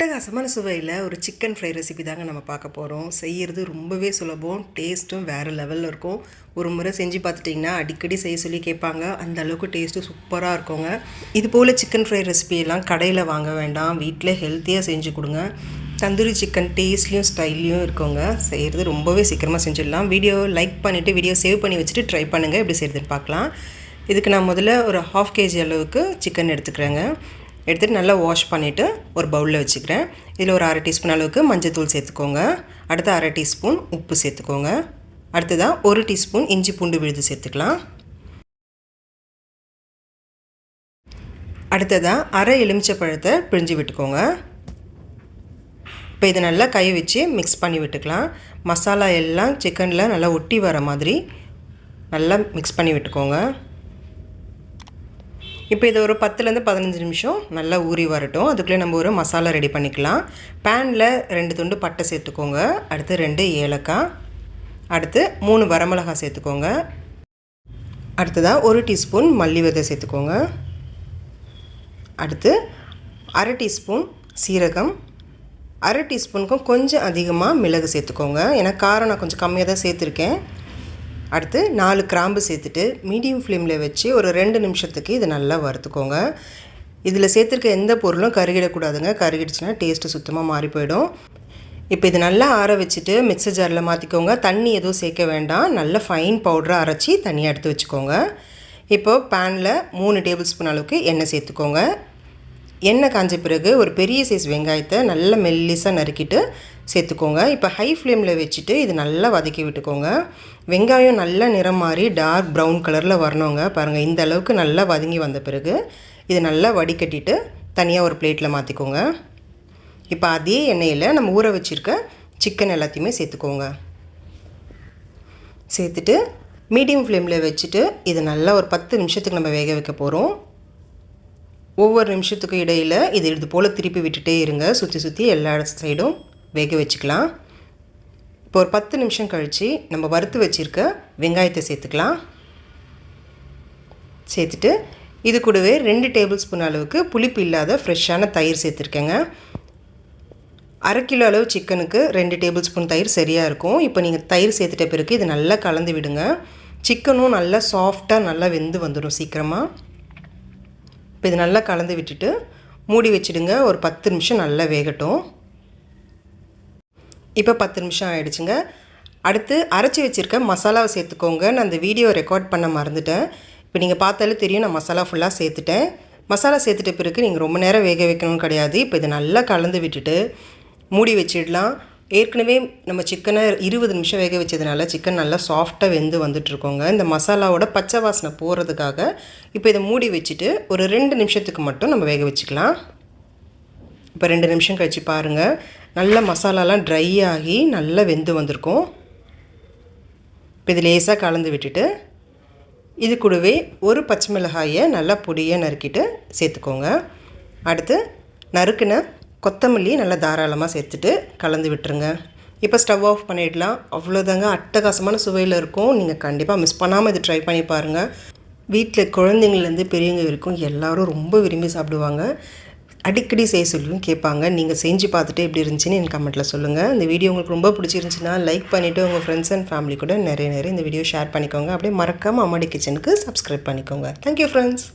அட்டகாசமான சுவையில் ஒரு சிக்கன் ஃப்ரை ரெசிபி தாங்க நம்ம பார்க்க போகிறோம். செய்கிறது ரொம்பவே சுலபம், டேஸ்ட்டும் வேறு லெவலில் இருக்கும். ஒரு முறை செஞ்சு பார்த்துட்டிங்கன்னா அடிக்கடி செய்ய சொல்லி கேட்பாங்க. அந்த அளவுக்கு டேஸ்ட்டு சூப்பராக இருக்குங்க. இது போல் சிக்கன் ஃப்ரை ரெசிபியெல்லாம் கடையில் வாங்க வேண்டாம், வீட்டில் ஹெல்த்தியாக செஞ்சு கொடுங்க. தந்தூரி சிக்கன் டேஸ்ட்லேயும் ஸ்டைல்லையும் இருக்குங்க. செய்கிறது ரொம்பவே சீக்கிரமாக செஞ்சிடலாம். வீடியோ லைக் பண்ணிவிட்டு வீடியோ சேவ் பண்ணி வச்சுட்டு ட்ரை பண்ணுங்கள், எப்படி செய்கிறதுன்னு பார்க்கலாம். இதுக்கு நான் முதல்ல ஒரு 1/2 kg அளவுக்கு சிக்கன் எடுத்துக்கிறேங்க. எடுத்துகிட்டு நல்லா வாஷ் பண்ணிவிட்டு ஒரு பவுலில் வச்சுக்கிறேன். இதில் ஒரு 1/2 டீஸ்பூன் அளவுக்கு மஞ்சள்தூள் சேர்த்துக்கோங்க. அடுத்து 1/2 டீஸ்பூன் உப்பு சேர்த்துக்கோங்க. அடுத்ததாக 1 டீஸ்பூன் இஞ்சி பூண்டு விழுது சேர்த்துக்கலாம். அடுத்ததாக 1/2 எலுமிச்சை பழத்தை பிழிஞ்சு விட்டுக்கோங்க. இப்போ இதை நல்லா கை வச்சு மிக்ஸ் பண்ணி விட்டுக்கலாம். மசாலா எல்லாம் சிக்கனில் நல்லா ஒட்டி வர மாதிரி நல்லா மிக்ஸ் பண்ணி விட்டுக்கோங்க. இப்போ இதை ஒரு 10லேருந்து 15 நிமிஷம் நல்லா ஊறி வரட்டும். அதுக்குள்ளே நம்ம ஒரு மசாலா ரெடி பண்ணிக்கலாம். பேனில் 2 துண்டு பட்டை சேர்த்துக்கோங்க. அடுத்து 2 ஏலக்காய், அடுத்து 3 வரமிளகாய் சேர்த்துக்கோங்க. அடுத்ததாக 1 டீஸ்பூன் மல்லி விதை சேர்த்துக்கோங்க. அடுத்து 1/2 டீஸ்பூன் சீரகம், 1/2 டீஸ்பூனுக்கும் கொஞ்சம் அதிகமாக மிளகு சேர்த்துக்கோங்க. ஏன்னா காரம் நான் கொஞ்சம் கம்மியாக தான் சேர்த்துருக்கேன். அடுத்து 4 கிராம்பு சேர்த்துட்டு மீடியம் ஃப்ளேமில் வச்சு ஒரு 2 நிமிஷத்துக்கு இதை நல்லா வறுத்துக்கோங்க. இதில் சேர்த்துருக்க எந்த பொருளும் கருகிடக்கூடாதுங்க. கருகிடுச்சுன்னா டேஸ்ட்டு சுத்தமாக மாறி போயிடும். இப்போ இது நல்லா ஆற வச்சுட்டு மிக்ஸர் ஜாரில் மாற்றிக்கோங்க. தண்ணி எதுவும் சேர்க்க வேண்டாம். நல்ல ஃபைன் பவுடராக அரைச்சி தனியாக எடுத்து வச்சுக்கோங்க. இப்போது பேனில் 3 டேபிள் ஸ்பூன் அளவுக்கு எண்ணெய் சேர்த்துக்கோங்க. எண்ணெய் காஞ்ச பிறகு ஒரு பெரிய சைஸ் வெங்காயத்தை நல்லா மெல்லிசாக நறுக்கிட்டு சேர்த்துக்கோங்க. இப்போ ஹை ஃப்ளேமில் வச்சுட்டு இது நல்லா வதக்கி விட்டுக்கோங்க. வெங்காயம் நல்லா நிறம் மாறி டார்க் ப்ரௌன் கலரில் வரணுங்க. பாருங்கள், இந்த அளவுக்கு நல்லா வதங்கி வந்த பிறகு இதை நல்லா வடிகட்டிட்டு தனியாக ஒரு பிளேட்டில் மாற்றிக்கோங்க. இப்போ அதே எண்ணெயில் நம்ம ஊற வச்சுருக்க சிக்கன் எல்லாத்தையுமே சேர்த்துக்கோங்க. சேர்த்துட்டு மீடியம் ஃப்ளேமில் வச்சுட்டு இதை நல்லா ஒரு 10 நிமிஷத்துக்கு நம்ம வேக வைக்க போகிறோம். ஒவ்வொரு நிமிஷத்துக்கும் இடையில் இது போல் திருப்பி விட்டுட்டே இருங்க. சுற்றி சுற்றி எல்லா சைடும் வேக வச்சுக்கலாம். இப்போ ஒரு 10 நிமிஷம் கழித்து நம்ம வறுத்து வச்சுருக்க வெங்காயத்தை சேர்த்துக்கலாம். சேர்த்துட்டு இது கூடவே 2 டேபிள் ஸ்பூன் அளவுக்கு புளிப்பு இல்லாத ஃப்ரெஷ்ஷான தயிர் சேர்த்துருக்கேங்க. 1/2 கிலோ அளவு சிக்கனுக்கு 2 டேபிள் ஸ்பூன் தயிர் சரியாக இருக்கும். இப்போ நீங்கள் தயிர் சேர்த்துட்ட பிறகு இது நல்லா கலந்து விடுங்க. சிக்கனும் நல்லா சாஃப்டாக நல்லா வெந்து வந்துடும் சீக்கிரமாக. இப்போ இது நல்லா கலந்து விட்டுட்டு மூடி வச்சுடுங்க. ஒரு 10 நிமிஷம் நல்லா வேகட்டும். இப்போ 10 நிமிஷம் ஆகிடுச்சுங்க. அடுத்து அரைச்சி வச்சுருக்க மசாலாவை சேர்த்துக்கோங்க. நான் அந்த வீடியோ ரெக்கார்ட் பண்ண மறந்துட்டேன். இப்போ நீங்கள் பார்த்தாலே தெரியும், நான் மசாலா ஃபுல்லாக சேர்த்துட்டேன். மசாலா சேர்த்துட்ட பிறகு நீங்கள் ரொம்ப நேரம் வேக வைக்கணும்னு கிடையாது. இப்போ இதை நல்லா கலந்து விட்டுட்டு மூடி வச்சிடலாம். ஏற்கனவே நம்ம சிக்கனை 20 நிமிஷம் வேக வச்சதுனால சிக்கன் நல்லா சாஃப்டாக வெந்து வந்துட்டுருக்கோங்க. இந்த மசாலாவோட பச்சை வாசனை போகிறதுக்காக இப்போ இதை மூடி வச்சுட்டு ஒரு 2 நிமிஷத்துக்கு மட்டும் நம்ம வேக வச்சுக்கலாம். இப்போ 2 நிமிஷம் கழித்து பாருங்கள், நல்லா மசாலாலாம் ட்ரை ஆகி நல்லா வெந்து வந்திருக்கும். இப்போ இது லேசாக கலந்து விட்டுட்டு இது கூடவே ஒரு பச்சை மிளகாயை நல்லா பொடியாக நறுக்கிட்டு சேர்த்துக்கோங்க. அடுத்து நறுக்கின கொத்தமல்லி நல்லா தாராளமாக சேர்த்துட்டு கலந்து விட்டுருங்க. இப்போ ஸ்டவ் ஆஃப் பண்ணிடலாம். அவ்வளோதாங்க, அட்டகாசமான சுவையில் இருக்கும். நீங்கள் கண்டிப்பாக மிஸ் பண்ணாமல் இது ட்ரை பண்ணி பாருங்கள். வீட்டில் குழந்தைங்கள்லேருந்து பெரியவங்க வரைக்கும் எல்லோரும் ரொம்ப விரும்பி சாப்பிடுவாங்க. அடிக்கடி செய்ய சொல்லியும் கேட்பாங்க. நீங்கள் செஞ்சு பார்த்துட்டு எப்படி இருந்துச்சுன்னு எனக்கு கமெண்ட்டில் சொல்லுங்கள். இந்த வீடியோ உங்களுக்கு ரொம்ப பிடிச்சிருந்துச்சுன்னா லைக் பண்ணிவிட்டு உங்கள் ஃப்ரெண்ட்ஸ் அண்ட் ஃபேமிலி கூட நிறைய இந்த வீடியோ ஷேர் பண்ணிக்கோங்க. அப்படியே மறக்காமல் அம்மாடி கிச்சனுக்கு சப்ஸ்கிரைப் பண்ணிக்கோங்க. Thank you friends.